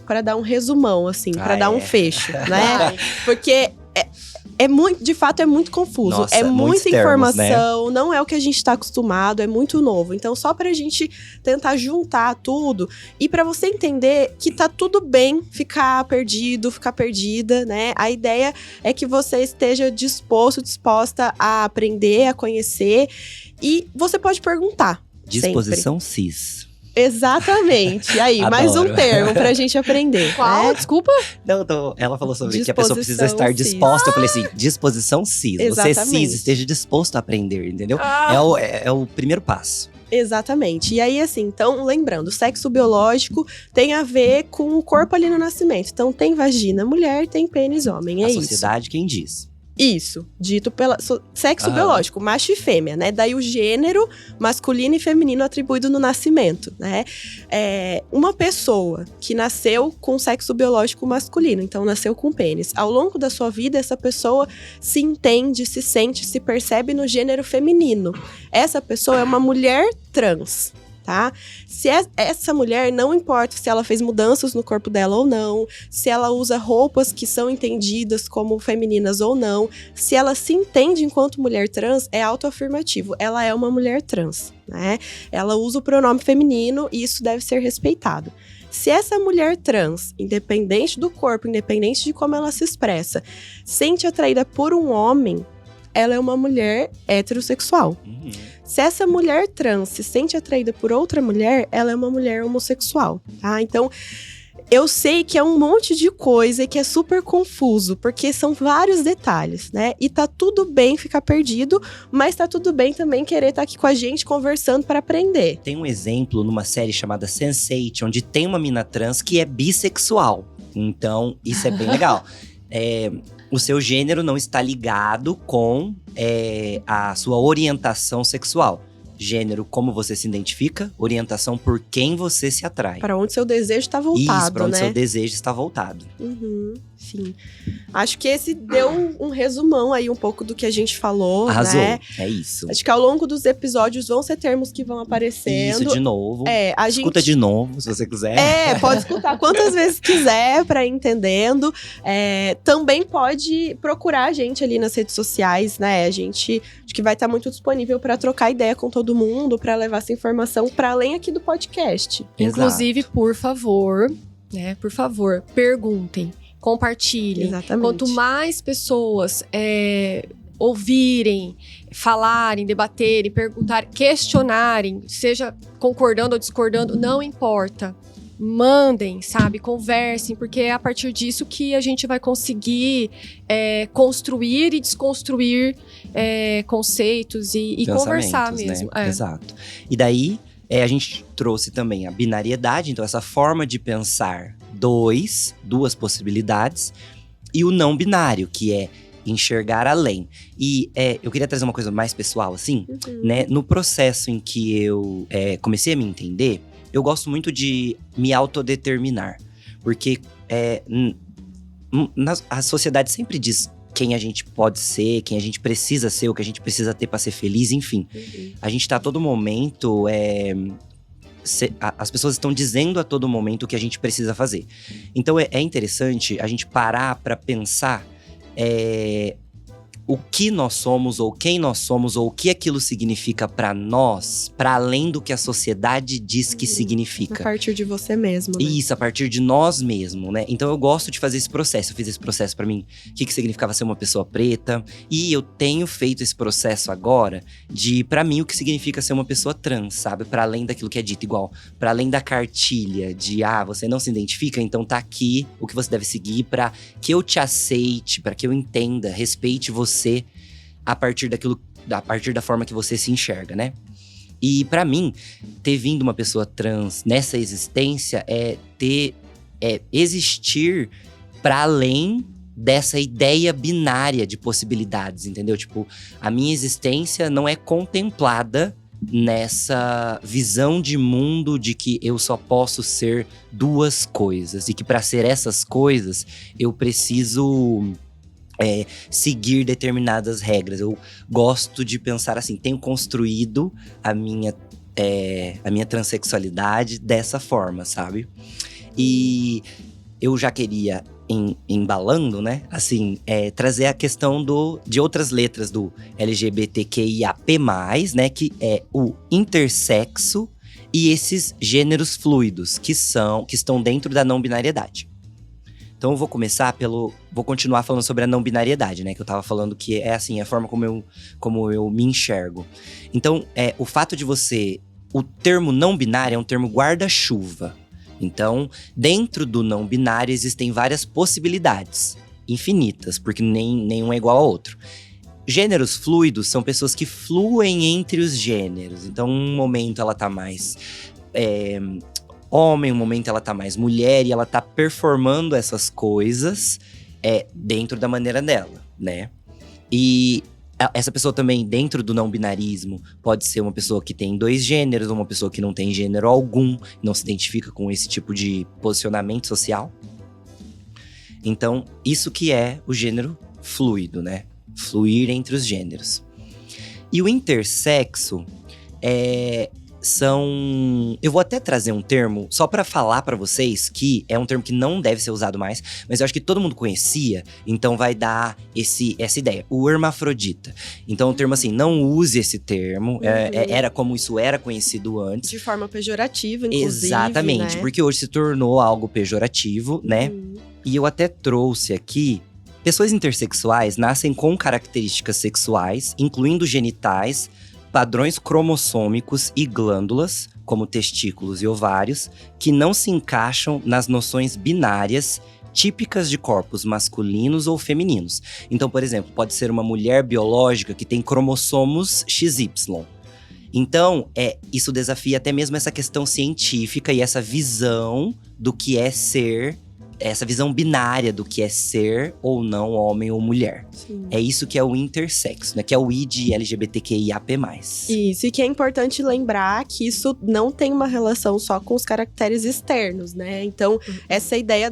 para dar um resumão, assim, para dar um fecho, né? Porque de fato é muito confuso. Nossa, é muita termos, informação, né? não é o que a gente tá acostumado, é muito novo. Então, só pra gente tentar juntar tudo e pra você entender que tá tudo bem ficar perdido, ficar perdida, né? A ideia é que você esteja disposta a aprender, a conhecer. E você pode perguntar. Disposição sempre. cis. Exatamente. E aí, mais um termo pra gente aprender. Qual? Né? Desculpa? Não, ela falou sobre que a pessoa precisa estar Disposição cis. disposta. Eu falei assim, disposição cis. Você Exatamente. cis, esteja disposto a aprender, entendeu? É o primeiro passo. Exatamente. E aí, assim, então, lembrando, o sexo biológico tem a ver com o corpo ali no nascimento. Então, tem vagina mulher, tem pênis homem, A isso. sociedade quem diz. Isso, dito pela sexo biológico, macho e fêmea, né? Daí o gênero masculino e feminino atribuído no nascimento, né? Uma pessoa que nasceu com sexo biológico masculino, então nasceu com pênis. Ao longo da sua vida, essa pessoa se entende, se sente, se percebe no gênero feminino. Essa pessoa é uma mulher trans. Tá? Se essa mulher, não importa se ela fez mudanças no corpo dela ou não, se ela usa roupas que são entendidas como femininas ou não, se ela se entende enquanto mulher trans, é autoafirmativo. Ela é uma mulher trans, né? Ela usa o pronome feminino e isso deve ser respeitado. Se essa mulher trans, independente do corpo, independente de como ela se expressa, sente atraída por um homem, ela é uma mulher heterossexual. Se essa mulher trans se sente atraída por outra mulher, ela é uma mulher homossexual, tá? Então, eu sei que é um monte de coisa e que é super confuso, porque são vários detalhes, né? E tá tudo bem ficar perdido, mas tá tudo bem também querer estar aqui com a gente conversando para aprender. Tem um exemplo numa série chamada Sense8, onde tem uma mina trans que é bissexual. Então, isso é bem legal. O seu gênero não está ligado com a sua orientação sexual. Gênero, como você se identifica, orientação por quem você se atrai. Para onde seu desejo está voltado, Isso, para onde né? seu desejo está voltado. Sim. Acho que esse deu um resumão aí um pouco do que a gente falou, Arrasou, né? é isso. Acho que ao longo dos episódios vão ser termos que vão aparecendo. Isso, de novo. Escuta de novo, se você quiser. Pode escutar quantas vezes quiser pra ir entendendo. Também pode procurar a gente ali nas redes sociais, né? A gente acho que vai estar muito disponível pra trocar ideia com todo mundo, pra levar essa informação pra além aqui do podcast. Inclusive, por favor, perguntem. Compartilhem. Exatamente. Quanto mais pessoas ouvirem, falarem, debaterem, perguntarem, questionarem, seja concordando ou discordando, não importa. Mandem, sabe? Conversem, porque é a partir disso que a gente vai conseguir construir e desconstruir conceitos e conversar mesmo. Né? Exato. E daí, a gente trouxe também a binariedade, então essa forma de pensar duas possibilidades, e o não binário, que é enxergar além. E eu queria trazer uma coisa mais pessoal, assim, né? No processo em que eu comecei a me entender, eu gosto muito de me autodeterminar. Porque a sociedade sempre diz quem a gente pode ser, quem a gente precisa ser, o que a gente precisa ter para ser feliz, enfim. A gente tá a todo momento… as pessoas estão dizendo a todo momento o que a gente precisa fazer. Então é interessante a gente parar para pensar o que nós somos, ou quem nós somos, ou o que aquilo significa para nós, para além do que a sociedade diz que significa. A partir de você mesmo, né? Isso, a partir de nós mesmos, né? Então eu gosto de fazer esse processo. Eu fiz esse processo para mim, o que significava ser uma pessoa preta. E eu tenho feito esse processo agora de, para mim, o que significa ser uma pessoa trans, sabe? Para além daquilo que é dito, igual, para além da cartilha de, você não se identifica, então tá aqui o que você deve seguir para que eu te aceite, para que eu entenda, respeite você a partir da forma que você se enxerga, né? E pra mim, ter vindo uma pessoa trans nessa existência existir para além dessa ideia binária de possibilidades, entendeu? Tipo, a minha existência não é contemplada nessa visão de mundo de que eu só posso ser duas coisas e que para ser essas coisas eu preciso seguir determinadas regras. Eu gosto de pensar assim, tenho construído a minha transexualidade dessa forma, sabe? E eu já queria, embalando, né? Assim, trazer a questão de outras letras do LGBTQIAP+, né? Que é o intersexo e esses gêneros fluidos, que estão dentro da não binariedade. Então eu vou continuar falando sobre a não binariedade, né? Que eu tava falando que é assim, a forma como eu me enxergo. Então, o fato de o termo não binário é um termo guarda-chuva. Então, dentro do não binário existem várias possibilidades, infinitas, porque nenhum é igual ao outro. Gêneros fluidos são pessoas que fluem entre os gêneros. Então, um momento ela tá mais homem, um momento ela tá mais mulher, e ela tá performando essas coisas dentro da maneira dela, né? E essa pessoa também, dentro do não binarismo, pode ser uma pessoa que tem 2 gêneros, ou uma pessoa que não tem gênero algum, não se identifica com esse tipo de posicionamento social. Então, isso que é o gênero fluido, né? Fluir entre os gêneros. E o intersexo eu vou até trazer um termo só pra falar pra vocês que é um termo que não deve ser usado mais, mas eu acho que todo mundo conhecia, então vai dar essa ideia. O hermafrodita. Então o termo assim, não use esse termo, era como isso era conhecido antes. De forma pejorativa, inclusive. Exatamente, né? Porque hoje se tornou algo pejorativo, né? E eu até trouxe aqui. Pessoas intersexuais nascem com características sexuais, incluindo genitais, padrões cromossômicos e glândulas, como testículos e ovários, que não se encaixam nas noções binárias típicas de corpos masculinos ou femininos. Então, por exemplo, pode ser uma mulher biológica que tem cromossomos XY. Então, isso desafia até mesmo essa questão científica e essa visão do que é ser, essa visão binária do que é ser ou não homem ou mulher. Sim. É isso que é o intersexo, né? Que é o I de LGBTQIAP+. Isso, e que é importante lembrar que isso não tem uma relação só com os caracteres externos, né? Então, essa ideia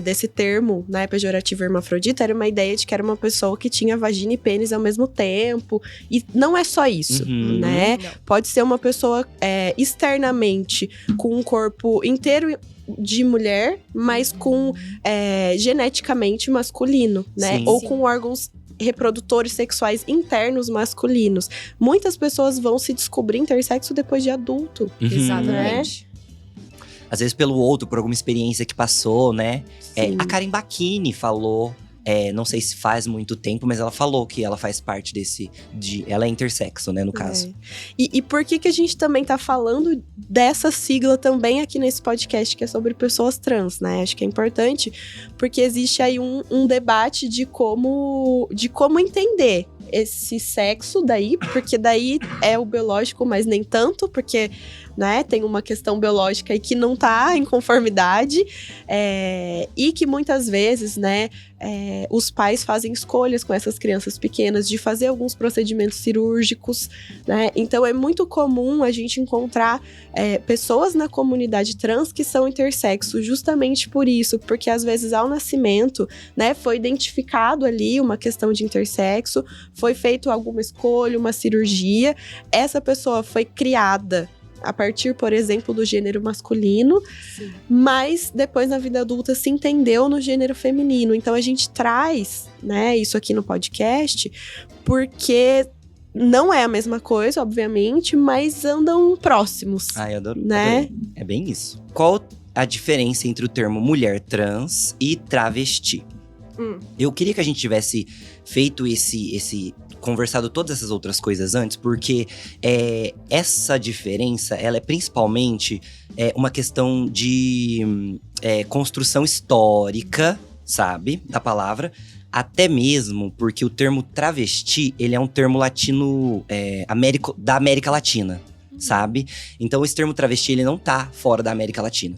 desse termo, né, pejorativo hermafrodita, era uma ideia de que era uma pessoa que tinha vagina e pênis ao mesmo tempo. E não é só isso, né? Não. Pode ser uma pessoa externamente com um corpo inteiro de mulher, mas com geneticamente masculino, né? Sim. Ou Sim. com órgãos reprodutores sexuais internos masculinos. Muitas pessoas vão se descobrir intersexo depois de adulto. Exatamente. Às vezes pelo outro, por alguma experiência que passou, né? Sim. A Karen Bacchini falou, não sei se faz muito tempo, mas ela falou que ela faz parte ela é intersexo, né, no caso. E por que a gente também tá falando dessa sigla também aqui nesse podcast, que é sobre pessoas trans, né? Acho que é importante, porque existe aí um debate de como entender esse sexo daí, porque daí é o biológico, mas nem tanto, porque, né, tem uma questão biológica aí que não tá em conformidade, e que muitas vezes, né, os pais fazem escolhas com essas crianças pequenas de fazer alguns procedimentos cirúrgicos, né? Então é muito comum a gente encontrar pessoas na comunidade trans que são intersexo, justamente por isso, porque às vezes ao nascimento, né, foi identificado ali uma questão de intersexo, foi feito alguma escolha, uma cirurgia, essa pessoa foi criada a partir, por exemplo, do gênero masculino, Sim. mas depois na vida adulta se entendeu no gênero feminino. Então a gente traz, né, isso aqui no podcast, porque não é a mesma coisa, obviamente, mas andam próximos. Eu adoro, né? adorei. É bem isso. Qual a diferença entre o termo mulher trans e travesti? Eu queria que a gente tivesse feito conversado todas essas outras coisas antes, porque essa diferença, ela é principalmente uma questão de construção histórica, sabe, da palavra. Até mesmo porque o termo travesti, ele é um termo latino, da América Latina, sabe? Então esse termo travesti, ele não tá fora da América Latina.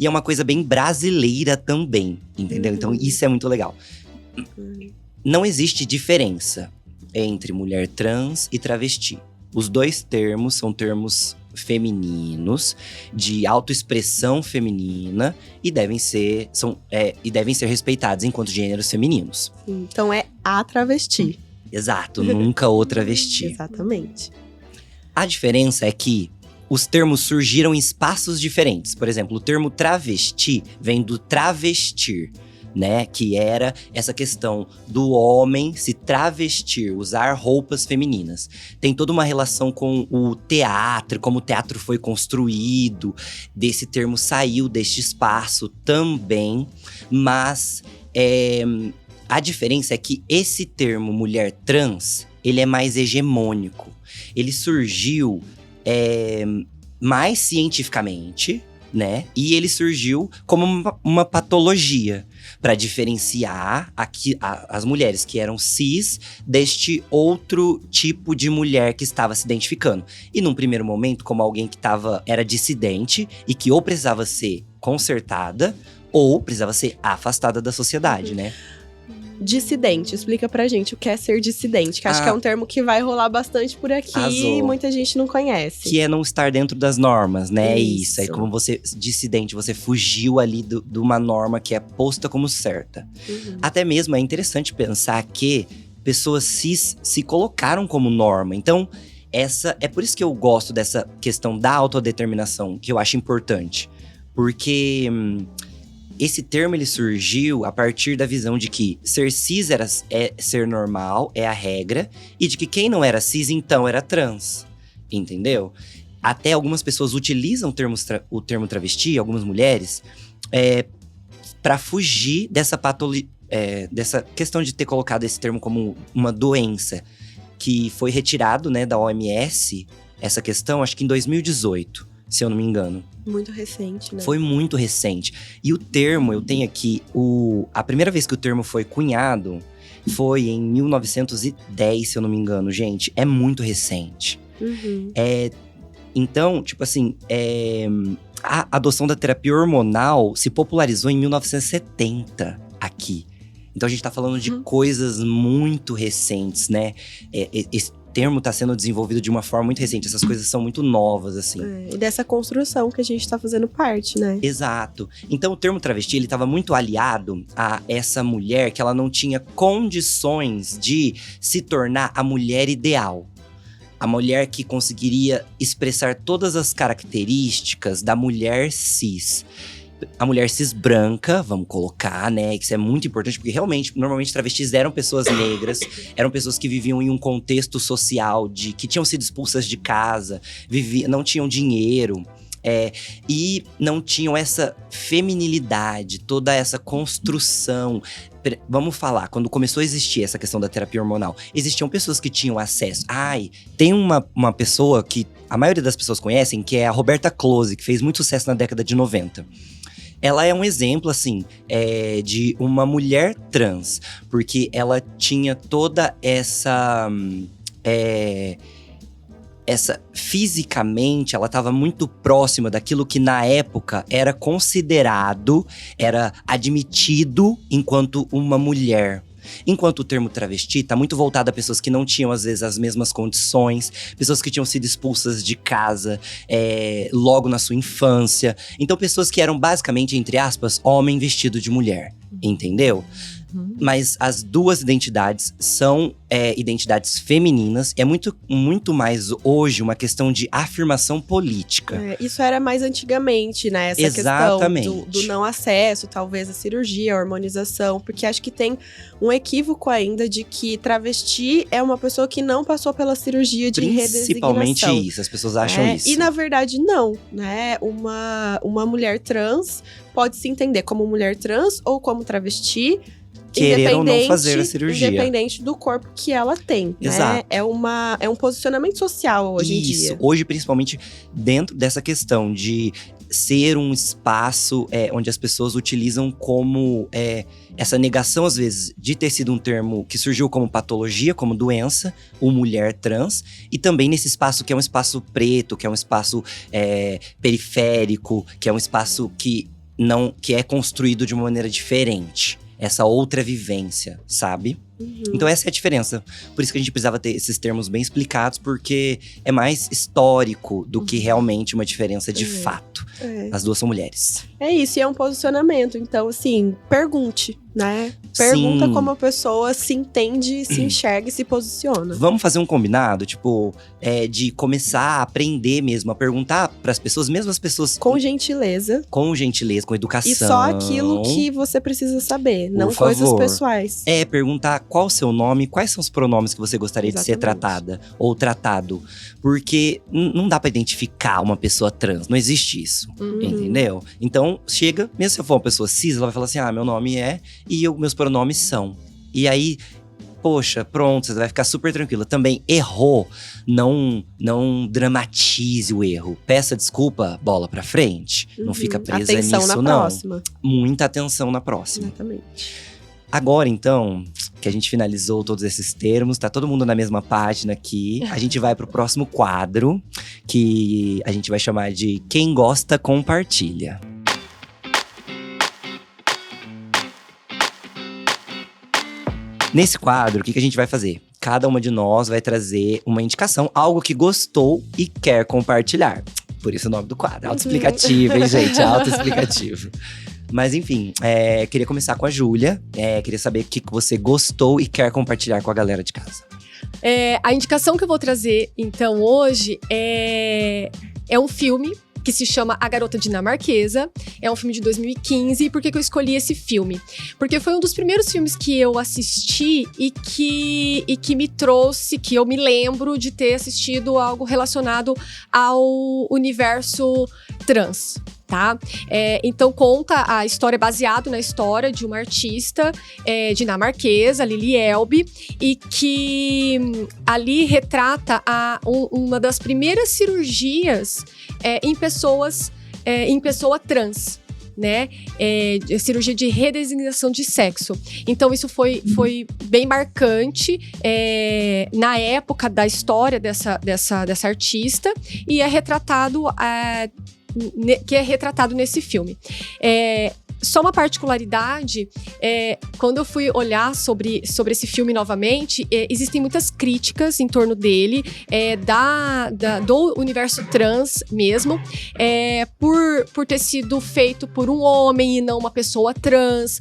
E é uma coisa bem brasileira também, entendeu? Então isso é muito legal. Não existe diferença entre mulher trans e travesti. Os dois termos são termos femininos, de autoexpressão feminina e devem ser respeitados enquanto gêneros femininos. Então é a travesti. Exato, nunca o travesti. Exatamente. A diferença é que os termos surgiram em espaços diferentes. Por exemplo, o termo travesti vem do travestir, né? Que era essa questão do homem se travestir, usar roupas femininas. Tem toda uma relação com o teatro, como o teatro foi construído. Desse termo saiu deste espaço também. Mas a diferença é que esse termo mulher trans, ele é mais hegemônico. Ele surgiu mais cientificamente, né? E ele surgiu como uma patologia para diferenciar as mulheres que eram cis deste outro tipo de mulher que estava se identificando. E num primeiro momento, como alguém que era dissidente e que ou precisava ser consertada ou precisava ser afastada da sociedade, né? Dissidente, explica pra gente o que é ser dissidente, que acho que é um termo que vai rolar bastante por aqui e muita gente não conhece. Que é não estar dentro das normas, né? Isso. É como você, dissidente, você fugiu ali de uma norma que é posta como certa. Até mesmo é interessante pensar que pessoas cis se colocaram como norma. Então, é por isso que eu gosto dessa questão da autodeterminação, que eu acho importante. Porque esse termo ele surgiu a partir da visão de que ser cis é ser normal, é a regra, e de que quem não era cis, então era trans, entendeu? Até algumas pessoas utilizam o termo travesti, algumas mulheres, para fugir dessa dessa questão de ter colocado esse termo como uma doença, que foi retirado, né, da OMS, essa questão, acho que em 2018. Se eu não me engano. Muito recente, né? Foi muito recente. E o termo, eu tenho aqui… A primeira vez que o termo foi cunhado foi em 1910, se eu não me engano, gente. É muito recente. Então, tipo assim… a adoção da terapia hormonal se popularizou em 1970 aqui. Então a gente tá falando de coisas muito recentes, né? Esse termo tá sendo desenvolvido de uma forma muito recente. Essas coisas são muito novas, assim. E dessa construção que a gente tá fazendo parte, né? Exato. Então, o termo travesti, ele tava muito aliado a essa mulher que ela não tinha condições de se tornar a mulher ideal. A mulher que conseguiria expressar todas as características da mulher cis. A mulher cis branca, vamos colocar, né? Isso é muito importante, porque realmente, normalmente travestis eram pessoas negras, eram pessoas que viviam em um contexto social que tinham sido expulsas de casa, não tinham dinheiro, e não tinham essa feminilidade, toda essa construção. Vamos falar, quando começou a existir essa questão da terapia hormonal, existiam pessoas que tinham acesso. Tem uma pessoa que a maioria das pessoas conhecem, que é a Roberta Close, que fez muito sucesso na década de 90. Ela é um exemplo, assim, de uma mulher trans. Porque ela tinha toda essa… fisicamente, ela estava muito próxima daquilo que na época era considerado, era admitido enquanto uma mulher. Enquanto o termo travesti está muito voltado a pessoas que não tinham, às vezes, as mesmas condições, pessoas que tinham sido expulsas de casa logo na sua infância. Então, pessoas que eram basicamente, entre aspas, homem vestido de mulher, entendeu? Mas as duas identidades são identidades femininas. É muito, muito mais hoje uma questão de afirmação política. Isso era mais antigamente, né? Essa Exatamente. Questão do não acesso, talvez a cirurgia, a hormonização. Porque acho que tem um equívoco ainda de que travesti é uma pessoa que não passou pela cirurgia de redesignação. Principalmente isso, as pessoas acham isso. E na verdade não, né? Uma mulher trans pode se entender como mulher trans ou como travesti, querer ou não fazer a cirurgia. Independente do corpo que ela tem, Exato. né? É um posicionamento social hoje em dia. Isso, hoje principalmente dentro dessa questão de ser um espaço onde as pessoas utilizam como essa negação, às vezes, de ter sido um termo que surgiu como patologia, como doença, ou mulher trans. E também nesse espaço que é um espaço preto, que é um espaço periférico, que é um espaço que é construído de uma maneira diferente. essa outra vivência, sabe? Então essa é a diferença. Por isso que a gente precisava ter esses termos bem explicados, porque é mais histórico do que realmente uma diferença de fato. As duas são mulheres. É isso, e é um posicionamento. Então, assim, pergunte, né? Pergunta Sim. como a pessoa se entende, se enxerga e se posiciona. Vamos fazer um combinado, tipo, de começar a aprender mesmo, a perguntar pras pessoas, mesmo as pessoas Com gentileza. com gentileza, com educação. E só aquilo que você precisa saber, não Por coisas favor. pessoais. Perguntar qual o seu nome, quais são os pronomes que você gostaria de ser Exatamente. tratada ou tratado. Porque não dá pra identificar uma pessoa trans, não existe isso. Entendeu? Então, chega, mesmo se eu for uma pessoa cis, ela vai falar assim: meu nome é, e meus pronomes são. E aí, poxa, pronto, você vai ficar super tranquila. Também, errou, não dramatize o erro. Peça desculpa, bola pra frente. Não fica presa Atenção nisso, na não. próxima. Muita atenção na próxima. Exatamente. Agora, então, que a gente finalizou todos esses termos, tá todo mundo na mesma página aqui. A gente vai pro próximo quadro, que a gente vai chamar de Quem Gosta, Compartilha. Nesse quadro, o que a gente vai fazer? Cada uma de nós vai trazer uma indicação, algo que gostou e quer compartilhar. Por isso o nome do quadro, autoexplicativo, hein, gente? Autoexplicativo. Mas enfim, queria começar com a Júlia. Queria saber o que você gostou e quer compartilhar com a galera de casa. A indicação que eu vou trazer, então, hoje é um filme que se chama A Garota Dinamarquesa. É um filme de 2015. E por que eu escolhi esse filme? Porque foi um dos primeiros filmes que eu assisti e que me trouxe, que eu me lembro de ter assistido algo relacionado ao universo trans. Tá? Então conta a história baseado na história de uma artista dinamarquesa, Lili Elbe, e que ali retrata uma das primeiras cirurgias em pessoa trans. Né? Cirurgia de redesignação de sexo. Então isso foi bem marcante na época da história dessa artista, e é retratado nesse filme. Só uma particularidade, quando eu fui olhar sobre esse filme novamente, existem muitas críticas em torno dele, do universo trans mesmo, por ter sido feito por um homem e não uma pessoa trans,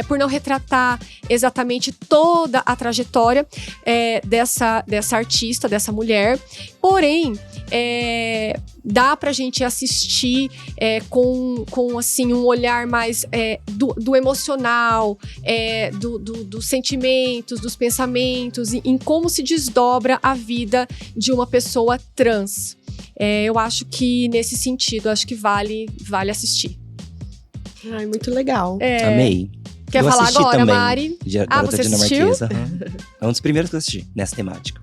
por não retratar exatamente toda a trajetória dessa artista, dessa mulher. Porém, dá pra gente assistir com assim, um olhar mais do emocional, dos sentimentos, dos pensamentos, em como se desdobra a vida de uma pessoa trans. Eu acho que, nesse sentido, acho que vale assistir. Ai, muito legal. Amei. Quer Eu falar assisti agora, também, Mari? Garota Você assistiu? Dinamarquesa. É um dos primeiros que eu assisti nessa temática.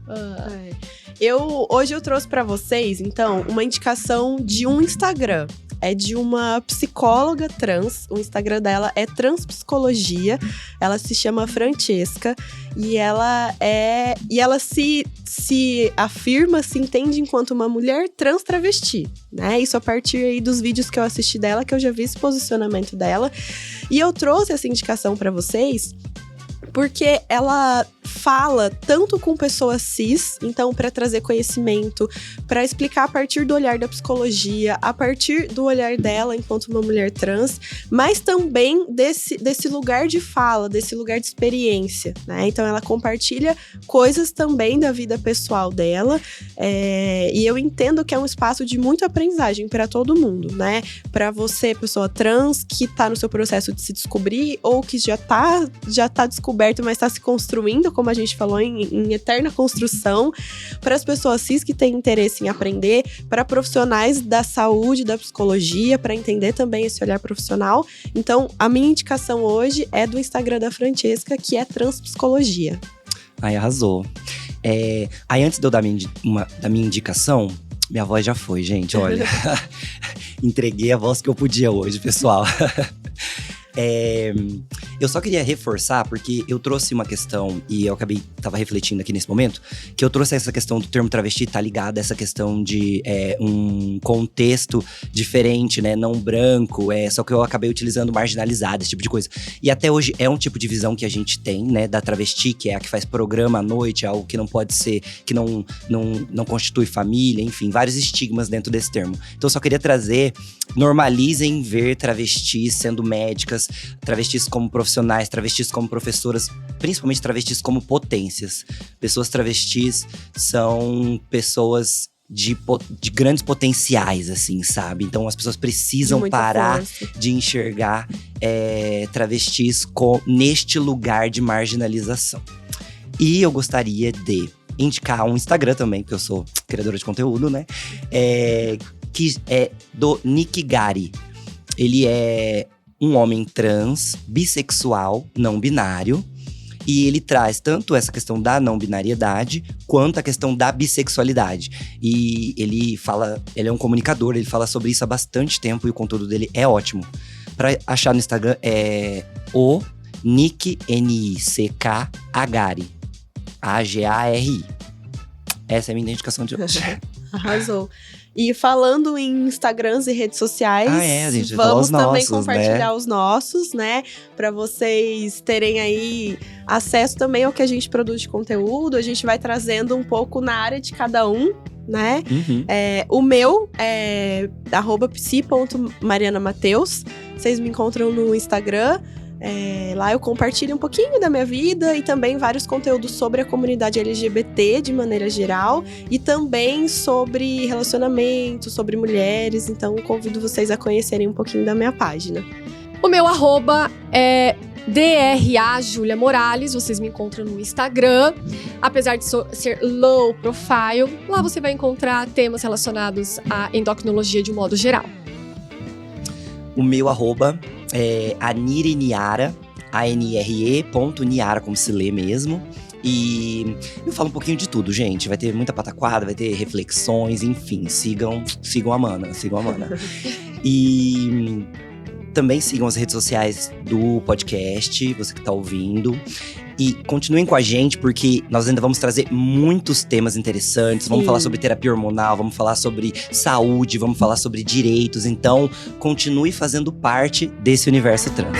Hoje eu trouxe pra vocês, então, uma indicação de um Instagram. É de uma psicóloga trans. O Instagram dela é Transpsicologia. Ela se chama Francesca. E ela se afirma, se entende enquanto uma mulher trans travesti, né? Isso a partir aí dos vídeos que eu assisti dela, que eu já vi esse posicionamento dela. E eu trouxe essa indicação pra vocês porque ela fala tanto com pessoas cis, então para trazer conhecimento, para explicar a partir do olhar da psicologia, a partir do olhar dela enquanto uma mulher trans, mas também desse lugar de fala, desse lugar de experiência, né? Então ela compartilha coisas também da vida pessoal dela, e eu entendo que é um espaço de muita aprendizagem para todo mundo, né? Para você, pessoa trans, que tá no seu processo de se descobrir, ou que já tá descoberto, mas tá se construindo, como a gente falou, em eterna construção, para as pessoas cis que têm interesse em aprender, para profissionais da saúde, da psicologia, para entender também esse olhar profissional. Então, a minha indicação hoje é do Instagram da Francesca, que é Transpsicologia. Ai, arrasou. Aí, antes de eu dar da minha indicação, minha voz já foi, gente, olha. Entreguei a voz que eu podia hoje, pessoal. Eu só queria reforçar, porque eu trouxe uma questão, e eu tava refletindo aqui nesse momento, que eu trouxe essa questão do termo travesti tá ligada a essa questão de um contexto diferente, né? Não branco, só que eu acabei utilizando marginalizado, esse tipo de coisa. E até hoje é um tipo de visão que a gente tem, né? Da travesti, que é a que faz programa à noite, algo que não pode ser, que não constitui família, enfim, vários estigmas dentro desse termo. Então eu só queria trazer, normalizem ver travestis sendo médicas, travestis como profissionais, travestis como professoras, principalmente travestis como potências. Pessoas travestis são pessoas de grandes potenciais, assim, sabe? Então as pessoas precisam parar de enxergar travestis neste lugar de marginalização. E eu gostaria de indicar um Instagram também, porque eu sou criadora de conteúdo, né? Que é do Nick Gari. Ele é um homem trans, bissexual, não binário. E ele traz tanto essa questão da não binariedade, quanto a questão da bissexualidade. E ele é um comunicador, ele fala sobre isso há bastante tempo e o conteúdo dele é ótimo. Pra achar no Instagram é o Nick, N-I-C-K, Agari. A-G-A-R-I. Essa é a minha identificação de hoje. Arrasou. E falando em Instagrams e redes sociais, gente, vamos também nossos, compartilhar né? os nossos, né? Para vocês terem aí acesso também ao que a gente produz de conteúdo. A gente vai trazendo um pouco na área de cada um, né? Uhum. O meu é @psi.marianamateus. Vocês me encontram no Instagram. Lá eu compartilho um pouquinho da minha vida e também vários conteúdos sobre a comunidade LGBT de maneira geral e também sobre relacionamento, sobre mulheres. Então convido vocês a conhecerem um pouquinho da minha página. O meu arroba é DRA Júlia Morales, vocês me encontram no Instagram. Apesar de ser low profile, lá você vai encontrar temas relacionados à endocrinologia de um modo geral. O meu arroba é anireniara, ANRE.niara, como se lê mesmo. E eu falo um pouquinho de tudo, gente. Vai ter muita pataquada, vai ter reflexões, enfim. Sigam a Mana. E também sigam as redes sociais do podcast, você que tá ouvindo. E continuem com a gente, porque nós ainda vamos trazer muitos temas interessantes. Vamos falar sobre terapia hormonal, vamos falar sobre saúde, vamos falar sobre direitos. Então, continue fazendo parte desse universo trans.